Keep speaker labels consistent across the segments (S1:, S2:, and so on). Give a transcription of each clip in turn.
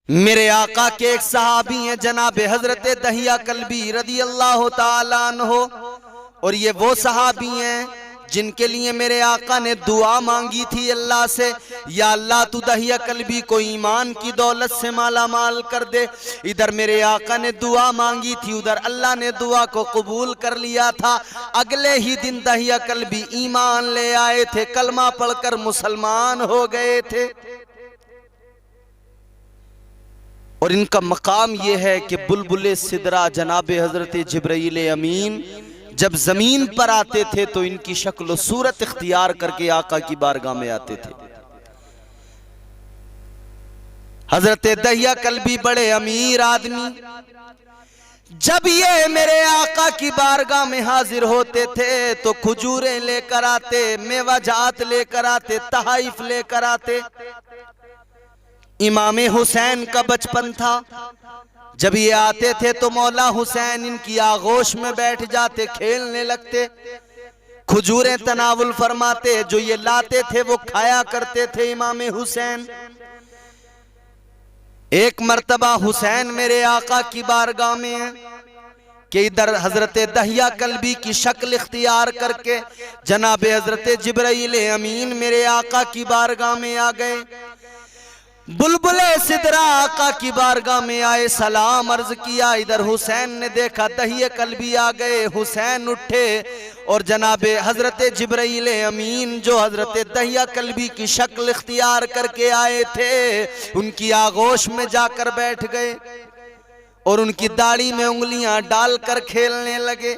S1: मेरे आका के एक सहाबी हैं जनाब हजरत दहिया कल्बी रदी अल्लाह ताला अन्हो, और ये वो सहाबी हैं जिनके लिए मेरे आका ने दुआ मांगी थी अल्लाह से, या अल्लाह तू दहिया कल्बी को ईमान की दौलत से माला माल कर दे। इधर मेरे आका ने दुआ मांगी थी, उधर अल्लाह ने दुआ को कबूल कर लिया था। अगले ही दिन दहिया कल्बी ईमान ले आए थे, कलमा पढ़कर मुसलमान हो गए थे। और इनका मकाम यह है कि बुलबुले सिदरा जनाब हजरत जिब्राईल अमीन जब जमीन पर आते थे तो इनकी शक्ल सूरत इख्तियार करके आका की बारगाह में आते थे। हजरत दहिया कल्बी बड़े अमीर आदमी, जब ये मेरे आका की बारगाह में हाजिर होते थे तो खजूरें लेकर आते, मेवाजात लेकर आते, तहाइफ लेकर आते। इमाम हुसैन का बचपन था, जब ये आते थे तो मौला हुसैन इनकी आगोश में बैठ जाते, खेलने लगते, खजूरें तनावुल फरमाते, जो ये लाते थे वो खाया करते थे इमाम हुसैन। एक मर्तबा हुसैन मेरे आका की बारगाह में है कि इधर हजरत दहिया कल्बी की शक्ल इख्तियार करके जनाब हजरत जिब्राईल अमीन मेरे आका की बारगाह में आ गए। बुलबुले सिदरा आका की बारगाह में आए, सलाम अर्ज किया। इधर हुसैन ने देखा दहिया कल्बी आ गए। हुसैन उठे और जनाबे हजरत जिब्राईल अमीन जो हजरत दहिया कल्बी की शक्ल इख्तियार करके आए थे उनकी आगोश में जाकर बैठ गए और उनकी दाढ़ी में उंगलियां डालकर खेलने लगे।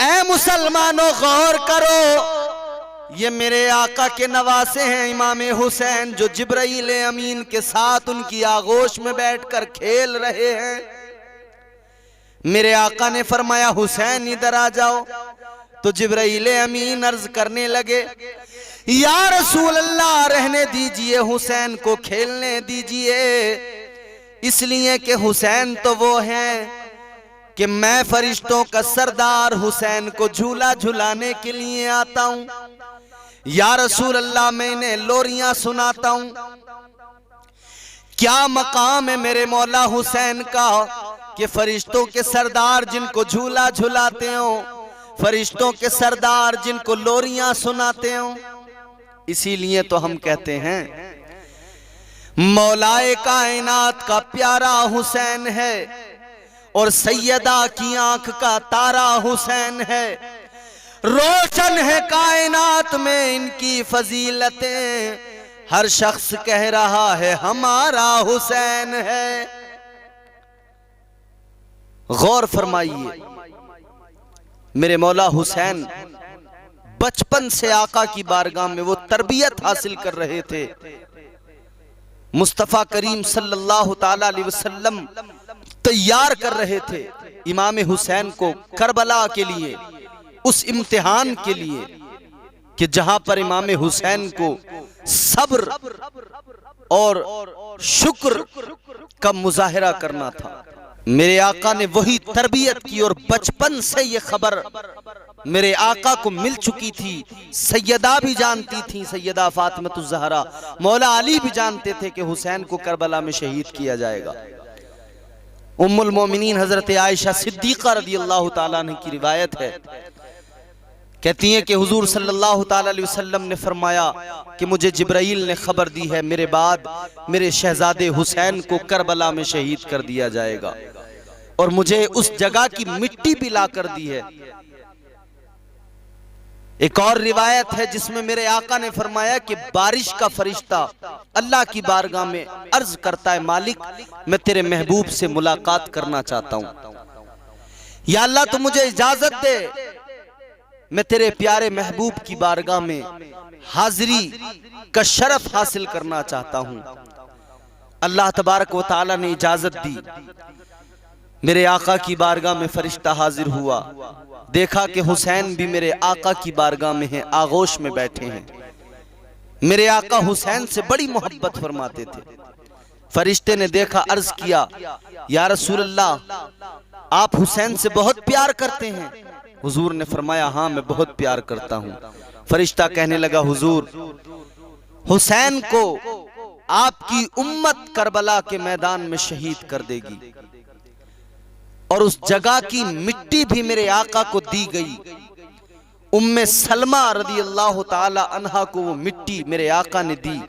S1: ऐ मुसलमानों गौर करो, ये मेरे आका के नवासे हैं इमाम हुसैन जो जिब्राईल अमीन के साथ उनकी आगोश में बैठकर खेल रहे हैं। मेरे आका ने फरमाया हुसैन इधर आ जाओ, तो जिब्राईल अमीन अर्ज करने लगे, या रसूल अल्लाह रहने दीजिए, हुसैन को खेलने दीजिए, इसलिए कि हुसैन तो वो हैं कि मैं फरिश्तों का सरदार हुसैन को झूला झुलाने के लिए आता हूं। या रसूल अल्लाह मैं इन्हें लोरियां सुनाता हूं। क्या मकाम है मेरे मौला हुसैन का कि फरिश्तों के सरदार जिनको झूला झुलाते हो, फरिश्तों के सरदार जिनको लोरियां सुनाते हो। इसीलिए तो हम कहते हैं मौलाए कायनात का प्यारा हुसैन है और सैयदा की आंख का तारा हुसैन है। रोशन है कायनात में इनकी फजीलतें, हर शख्स कह रहा है हमारा हुसैन है। गौर फरमाइए, मेरे मौला हुसैन बचपन से आका की बारगाह में वो तरबियत हासिल कर रहे थे। मुस्तफा करीम सल्लल्लाहु ताला अलैहि वसल्लम तैयार कर रहे थे इमाम हुसैन को करबला के लिए, उस इम्तिहान के लिए कि जहां पर इमाम हुसैन को सब्र और शुक्र का मुजाहिरा करना था। मेरे आका ने वही तरबियत की और बचपन से ये खबर मेरे आका को मिल चुकी थी। सैयदा भी जानती थी, सैयदा फातिमा ज़हरा, मौला अली भी जानते थे कि हुसैन को करबला में शहीद किया जाएगा। उम्मुल मोमिनीन हजरत आयशा सिद्दीक़ा रज़ियल्लाहु ताला अन्हा की रिवायत है, कहती हैं कि हुजूर सल्लल्लाहु ताला अलैहि वसल्लम ने फरमाया कि मुझे जिब्राईल ने खबर दी है मेरे बाद मेरे शहजादे हुसैन को करबला में शहीद कर दिया जाएगा, और मुझे उस जगह की मिट्टी भी ला कर दी है। एक और रिवायत है जिसमें मेरे आका ने फरमाया कि बारिश का फरिश्ता अल्लाह की बारगाह में अर्ज करता है, मालिक मैं तेरे महबूब से मुलाकात करना चाहता हूं, या अल्लाह तो मुझे इजाजत दे, मैं तेरे प्यारे महबूब की बारगाह में हाजिरी का शरफ हासिल करना चाहता हूं। अल्लाह तबारक व तआला ने इजाजत दी। मेरे आका की बारगाह में फरिश्ता हाजिर हुआ, देखा कि हुसैन भी मेरे आका की बारगाह में है, आगोश में बैठे हैं। मेरे आका हुसैन से बड़ी मोहब्बत फरमाते थे। फरिश्ते ने देखा, अर्ज किया, या रसूल अल्लाह आप हुसैन से बहुत प्यार करते हैं। हुजूर ने फरमाया हाँ मैं बहुत प्यार करता हूँ। फरिश्ता कहने लगा, हुजूर हुसैन को आपकी उम्मत करबला के मैदान में शहीद कर देगी। और उस जगह की मिट्टी भी मेरे आका को दी गई। उम्मे सलमा रदी अल्लाह ताला अन्हा को वो मिट्टी मेरे आका ने दी।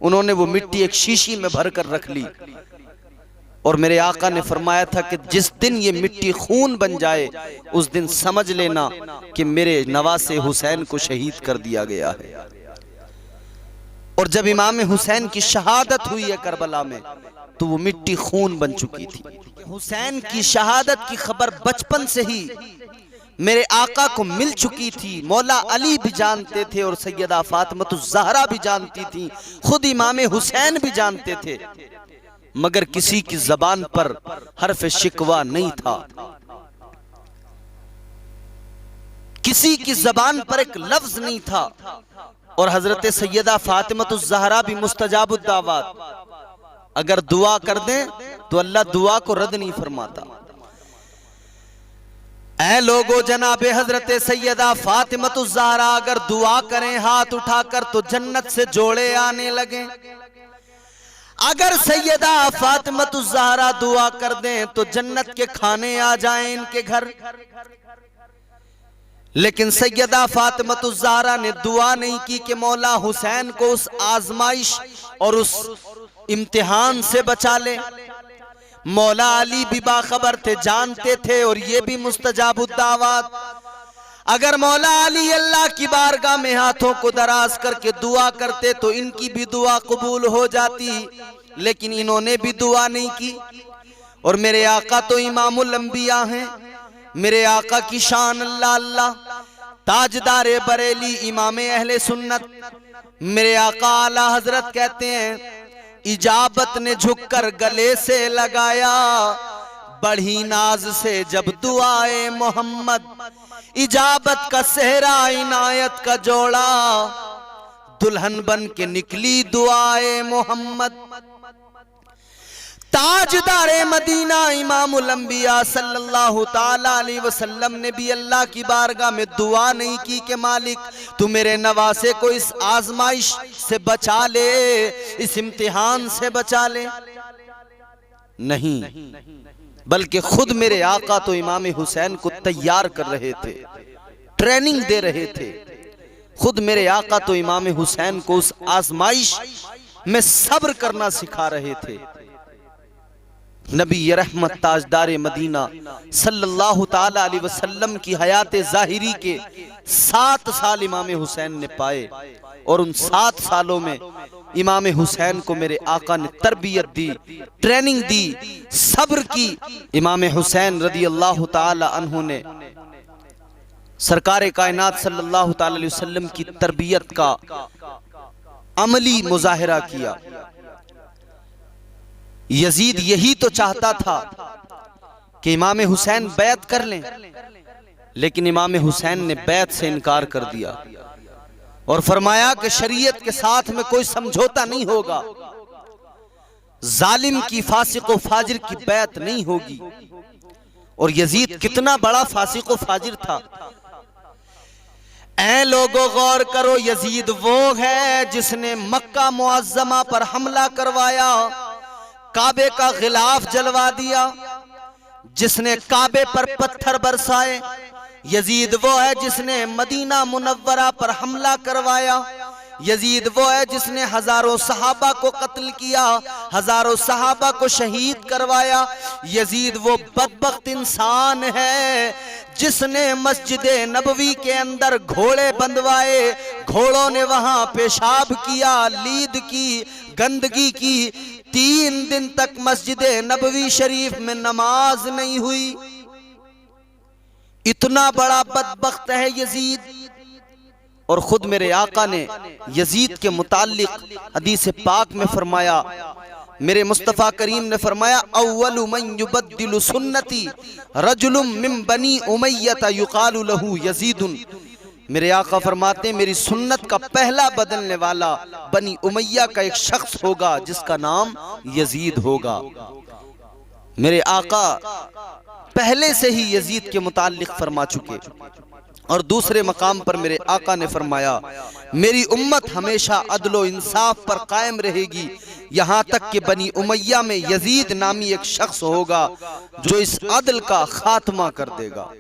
S1: उन्होंने वो मिट्टी एक शीशी में भरकर रख ली और मेरे आका ने फरमाया था कि जिस दिन ये मिट्टी खून बन जाए उस दिन समझ लेना कि मेरे नवासे हुसैन को शहीद कर दिया गया है। और जब इमाम हुसैन की शहादत हुई है करबला में तो वो मिट्टी खून बन चुकी थी। हुसैन की शहादत की खबर बचपन से ही मेरे आका को मिल चुकी थी। मौला अली भी जानते थे और सैयदा फातिमतुज़ ज़हरा भी जानती थी, खुद इमाम हुसैन भी जानते थे, मगर किसी की जबान पर हर्फ शिकवा नहीं था। किसी की जबान पर एक लफ्ज नहीं था। और हजरत सैयदा फातिमतुज़ ज़हरा भी मुस्तजाबुद दावत, अगर दुआ कर दें तो अल्लाह दुआ को रद्द नहीं फरमाता। ऐ लोगो, जनाबे हजरत सैयदा फातिमतुज़ ज़हरा अगर दुआ करें हाथ उठाकर तो जन्नत से जोड़े आने लगे। अगर सैयदा फातिमतुज़ ज़हरा दुआ कर दें तो जन्नत के खाने आ जाएं इनके घर। लेकिन सैयदा फातिमतुज़ ज़हरा ने दुआ नहीं की कि मौला हुसैन को उस आजमाइश और उस इम्तिहान से बचा ले। मौला अली भी बाखबर थे, जानते थे, और ये भी मुस्तजाबुद दावत। अगर मौला अली अल्लाह की बारगाह में हाथों को दराज करके दुआ करते तो इनकी भी दुआ कबूल हो जाती, लेकिन इन्होंने भी दुआ नहीं की। और मेरे आका तो इमामुल अंबिया हैं। मेरे आका की शान अल्लाह अल्लाह, ताजदारे बरेली, इमाम अहले सुन्नत। मेरे आका आला हजरत कहते हैं इजाबत ने झुककर गले से लगाया, बढ़ी नाज से जब दुआए मोहम्मद। इजाबत का सेहरा इनायत का जोड़ा, दुल्हन बन के निकली दुआए मोहम्मद। ताजदारे मदीना इमामुल अंबिया सल्लल्लाहु ताला अलैहि वसल्लम ने भी अल्लाह की बारगाह में दुआ नहीं की कि मालिक तू मेरे नवासे को इस आजमाइश से बचा ले, इस इम्तिहान से बचा ले। नहीं, बल्कि खुद मेरे आका तो इमाम हुसैन को तैयार कर रहे थे, ट्रेनिंग दे रहे थे। खुद मेरे आका तो इमाम हुसैन को उस आजमाइश में सब्र करना सिखा रहे थे। नबी रहमत ताजदार मदीना सल्लल्लाहु ताला अलैहि वसल्लम की हयात ज़ाहिरी के 7 साल इमाम हुसैन ने पाए, और उन 7 सालों में इमाम हुसैन को मेरे आका ने तरबियत दी, ट्रेनिंग दी, सब्र की। इमाम हुसैन रदी अल्लाह ताला अन्हु ने सरकार कायनात सल्लल्लाहु ताला अलैहि वसल्लम की तरबियत का अमली मुजाहिरा किया। यजीद यही तो चाहता था कि इमाम हुसैन बैत कर लें, लेकिन इमाम हुसैन ने बैत से इनकार कर दिया और फरमाया कि शरीयत के साथ में कोई समझौता नहीं होगा, जालिम की फासिक व फाजिर की बैत नहीं होगी। और यजीद कितना बड़ा फासिक व फाजिर था। ऐ लोगों गौर करो, यजीद वो है जिसने मक्का मुअज्जमा पर हमला करवाया, काबे का गिलाफ जलवा दिया, जिसने काबे पर पत्थर बरसाए। यजीद वो है जिसने मदीना मुनव्वरा पर हमला करवाया। यजीद वो है जिसने हजारों सहाबा को कत्ल किया, हजारों सहाबा को शहीद करवाया। यजीद वो बदबख्त इंसान है जिसने मस्जिद नबवी के अंदर घोड़े बंधवाए, घोड़ों ने वहां पेशाब किया, लीद की, गंदगी की। 3 दिन तक मस्जिद नबवी शरीफ में नमाज नहीं हुई। इतना बड़ा बदबख्त है यजीद। और खुद मेरे आका ने यजीद के मुताल्लिक हदीस पाक में फरमाया, मेरे मुस्तफ़ा करीम ने फरमाया अव्वलु मन युबद्दिलु सुन्नती रजुलुम मिन बनी उमय्या युकालु लहू यजीदुन। मेरे आका फरमाते मेरी सुन्नत का पहला बदलने वाला बनी उमैया का एक शख्स होगा जिसका नाम यजीद होगा। मेरे आका पहले से ही यजीद के मुताल्लिक फरमा चुके। और दूसरे मकाम पर मेरे आका ने फरमाया, मेरी उम्मत हमेशा अदलो इंसाफ पर कायम रहेगी, यहाँ तक कि बनी उमैया में यजीद नामी एक शख्स होगा जो इस अदल का खात्मा कर देगा।